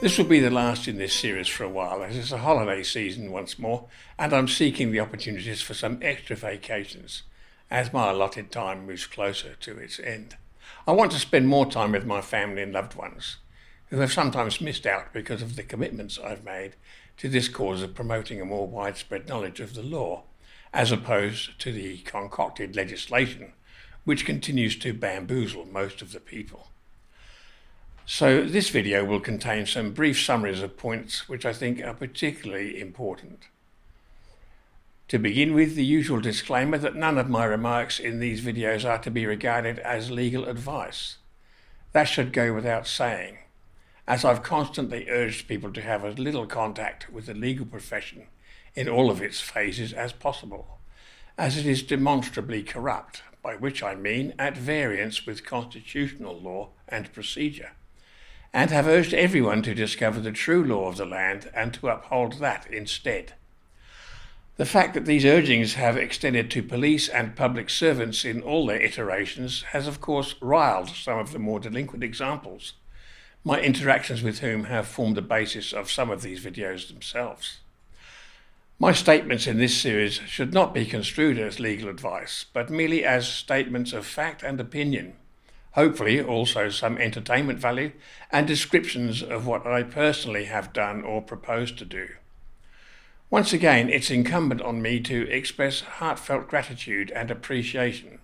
This will be the last in this series for a while, as it's a holiday season once more, and I'm seeking the opportunities for some extra vacations as my allotted time moves closer to its end. I want to spend more time with my family and loved ones, who have sometimes missed out because of the commitments I've made to this cause of promoting a more widespread knowledge of the law, as opposed to the concocted legislation which continues to bamboozle most of the people. So this video will contain some brief summaries of points which I think are particularly important. To begin with, the usual disclaimer that none of my remarks in these videos are to be regarded as legal advice. That should go without saying, as I've constantly urged people to have as little contact with the legal profession in all of its phases as possible, as it is demonstrably corrupt, by which I mean at variance with constitutional law and procedure, and have urged everyone to discover the true law of the land and to uphold that instead. The fact that these urgings have extended to police and public servants in all their iterations has of course riled some of the more delinquent examples, my interactions with whom have formed the basis of some of these videos themselves. My statements in this series should not be construed as legal advice, but merely as statements of fact and opinion, hopefully also some entertainment value, and descriptions of what I personally have done or propose to do. Once again, it's incumbent on me to express heartfelt gratitude and appreciation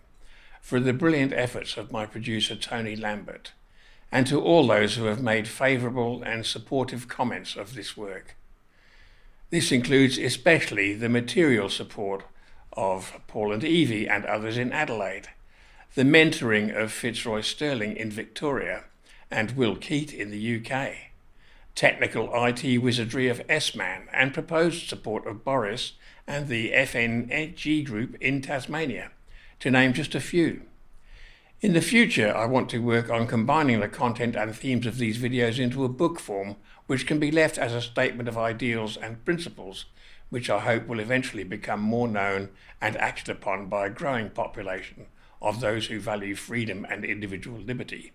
for the brilliant efforts of my producer Tony Lambert, and to all those who have made favourable and supportive comments of this work. This includes especially the material support of Paul and Evie and others in Adelaide, the mentoring of Fitzroy Sterling in Victoria and Will Keat in the UK, technical IT wizardry of S-Man and proposed support of Boris and the FNG group in Tasmania, to name just a few. In the future, I want to work on combining the content and themes of these videos into a book form which can be left as a statement of ideals and principles which I hope will eventually become more known and acted upon by a growing population of those who value freedom and individual liberty.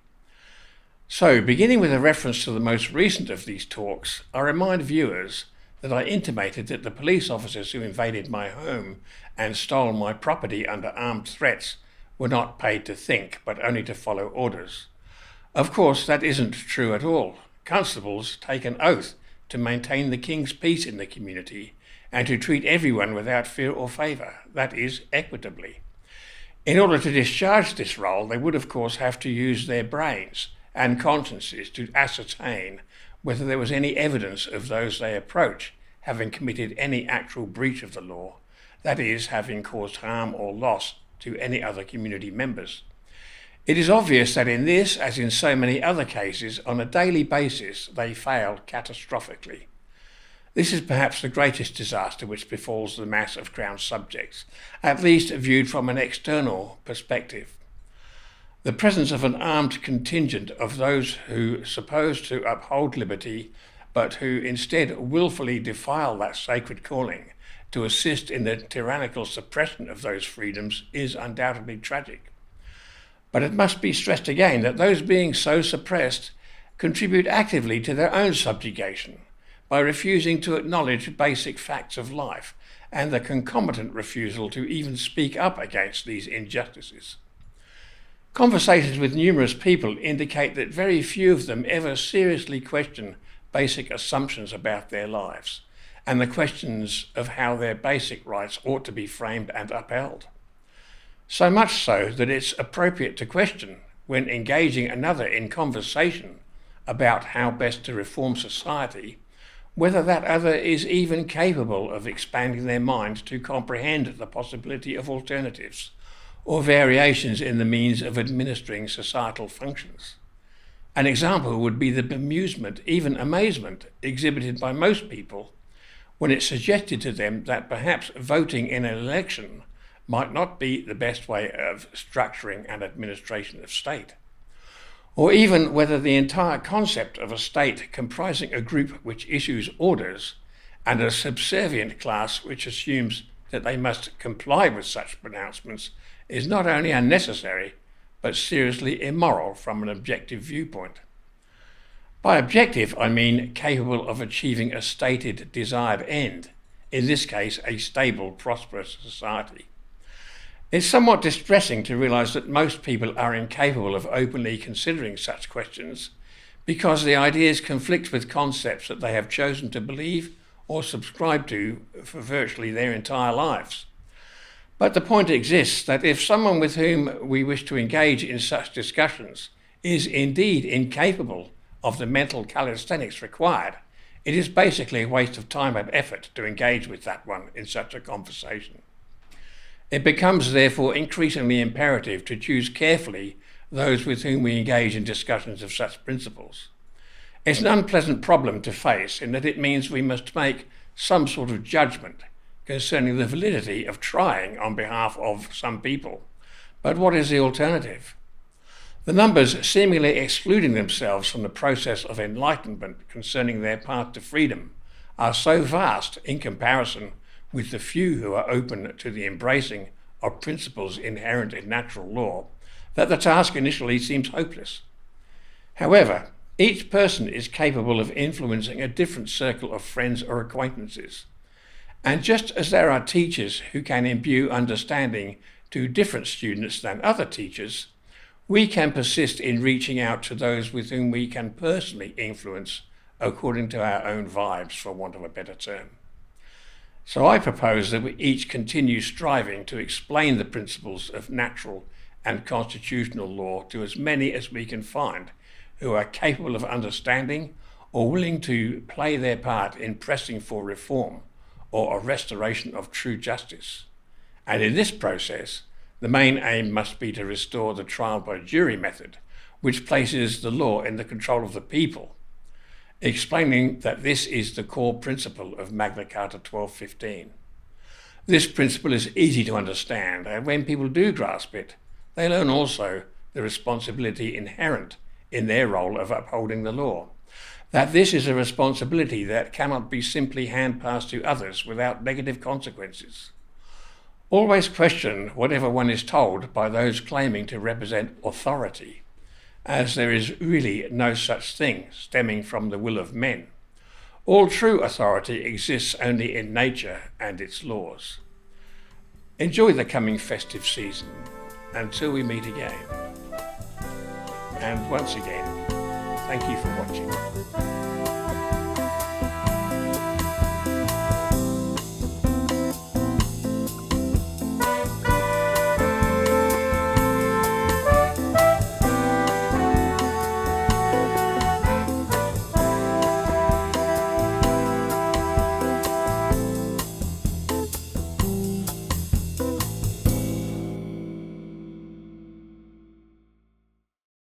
So, beginning with a reference to the most recent of these talks, I remind viewers that I intimated that the police officers who invaded my home and stole my property under armed threats were not paid to think, but only to follow orders. Of course, that isn't true at all. Constables take an oath to maintain the King's peace in the community and to treat everyone without fear or favour, that is, equitably. In order to discharge this role, they would of course have to use their brains and consciences to ascertain whether there was any evidence of those they approach having committed any actual breach of the law, that is, having caused harm or loss to any other community members. It is obvious that in this, as in so many other cases, on a daily basis, they fail catastrophically. This is perhaps the greatest disaster which befalls the mass of Crown subjects, at least viewed from an external perspective. The presence of an armed contingent of those who suppose to uphold liberty, but who instead willfully defile that sacred calling to assist in the tyrannical suppression of those freedoms, is undoubtedly tragic. But it must be stressed again that those being so suppressed contribute actively to their own subjugation, by refusing to acknowledge basic facts of life and the concomitant refusal to even speak up against these injustices. Conversations with numerous people indicate that very few of them ever seriously question basic assumptions about their lives and the questions of how their basic rights ought to be framed and upheld. So much so that it's appropriate to question, when engaging another in conversation about how best to reform society, whether that other is even capable of expanding their mind to comprehend the possibility of alternatives or variations in the means of administering societal functions. An example would be the bemusement, even amazement, exhibited by most people when it's suggested to them that perhaps voting in an election might not be the best way of structuring an administration of state, or even whether the entire concept of a state comprising a group which issues orders and a subservient class which assumes that they must comply with such pronouncements is not only unnecessary, but seriously immoral from an objective viewpoint. By objective, I mean capable of achieving a stated desired end, in this case, a stable, prosperous society. It's somewhat distressing to realise that most people are incapable of openly considering such questions because the ideas conflict with concepts that they have chosen to believe or subscribe to for virtually their entire lives. But the point exists that if someone with whom we wish to engage in such discussions is indeed incapable of the mental calisthenics required, it is basically a waste of time and effort to engage with that one in such a conversation. It becomes therefore increasingly imperative to choose carefully those with whom we engage in discussions of such principles. It's an unpleasant problem to face in that it means we must make some sort of judgment concerning the validity of trying on behalf of some people. But what is the alternative? The numbers seemingly excluding themselves from the process of enlightenment concerning their path to freedom are so vast in comparison with the few who are open to the embracing of principles inherent in natural law that the task initially seems hopeless. However, each person is capable of influencing a different circle of friends or acquaintances. And just as there are teachers who can imbue understanding to different students than other teachers, we can persist in reaching out to those with whom we can personally influence according to our own vibes, for want of a better term. So I propose that we each continue striving to explain the principles of natural and constitutional law to as many as we can find who are capable of understanding or willing to play their part in pressing for reform or a restoration of true justice. And in this process, the main aim must be to restore the trial by jury method, which places the law in the control of the people, explaining that this is the core principle of Magna Carta 1215. This principle is easy to understand, and when people do grasp it, they learn also the responsibility inherent in their role of upholding the law, that this is a responsibility that cannot be simply hand-passed to others without negative consequences. Always question whatever one is told by those claiming to represent authority, as there is really no such thing stemming from the will of men. All true authority exists only in nature and its laws. Enjoy the coming festive season until we meet again. And once again, thank you for watching.